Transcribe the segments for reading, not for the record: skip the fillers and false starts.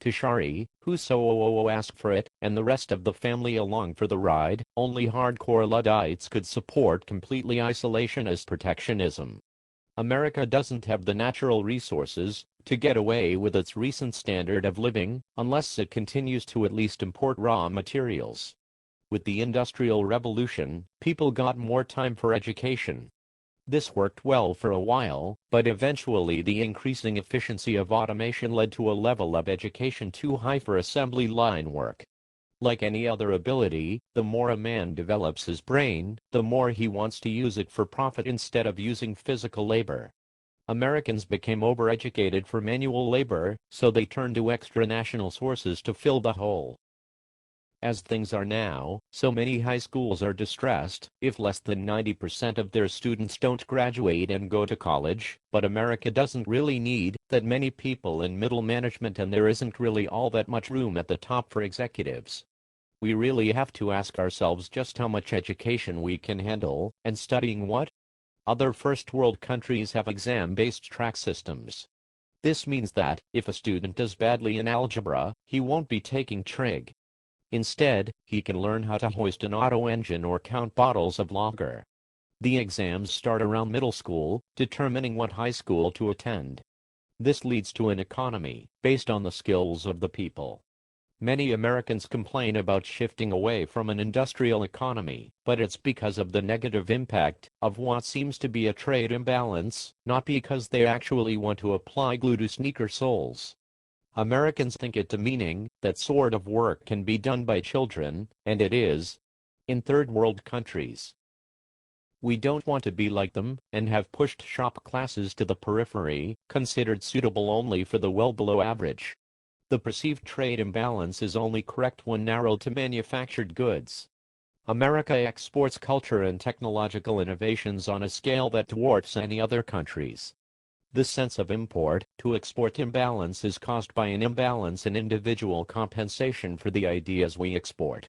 to Shari, who so asked for it, and the rest of the family along for the ride. Only hardcore Luddites could support completely isolationist protectionism. America doesn't have the natural resources to get away with its recent standard of living, unless it continues to at least import raw materials. With the Industrial Revolution, people got more time for education. This worked well for a while, but eventually the increasing efficiency of automation led to a level of education too high for assembly line work. Like any other ability, the more a man develops his brain, the more he wants to use it for profit instead of using physical labor. Americans became overeducated for manual labor, so they turned to extra-national sources to fill the hole. As things are now, so many high schools are distressed if less than 90% of their students don't graduate and go to college, but America doesn't really need that many people in middle management, and there isn't really all that much room at the top for executives. We really have to ask ourselves just how much education we can handle, and studying what? Other first world countries have exam-based track systems. This means that, if a student does badly in algebra, he won't be taking trig. Instead, he can learn how to hoist an auto engine or count bottles of lager. The exams start around middle school, determining what high school to attend. This leads to an economy based on the skills of the people. Many Americans complain about shifting away from an industrial economy, but it's because of the negative impact of what seems to be a trade imbalance, not because they actually want to apply glue to sneaker soles. Americans think it demeaning that sort of work can be done by children, and it is. In third world countries, we don't want to be like them, and have pushed shop classes to the periphery, considered suitable only for the well below average. The perceived trade imbalance is only correct when narrowed to manufactured goods. America exports culture and technological innovations on a scale that dwarfs any other countries. This sense of import to export imbalance is caused by an imbalance in individual compensation for the ideas we export.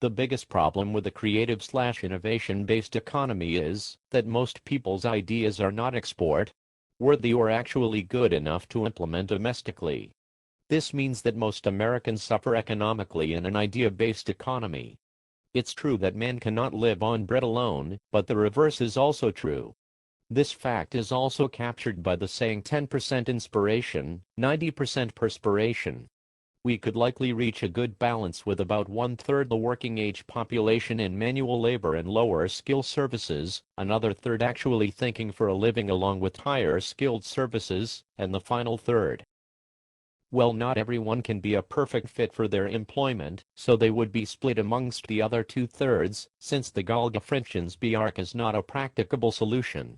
The biggest problem with the creative/innovation-based economy is that most people's ideas are not export-worthy or actually good enough to implement domestically. This means that most Americans suffer economically in an idea-based economy. It's true that man cannot live on bread alone, but the reverse is also true. This fact is also captured by the saying 10% inspiration, 90% perspiration. We could likely reach a good balance with about one-third the working-age population in manual labor and lower-skill services, another third actually thinking for a living along with higher-skilled services, and the final third. Well, not everyone can be a perfect fit for their employment, so they would be split amongst the other two-thirds, since the Galga-Frenchens-Bjark is not a practicable solution.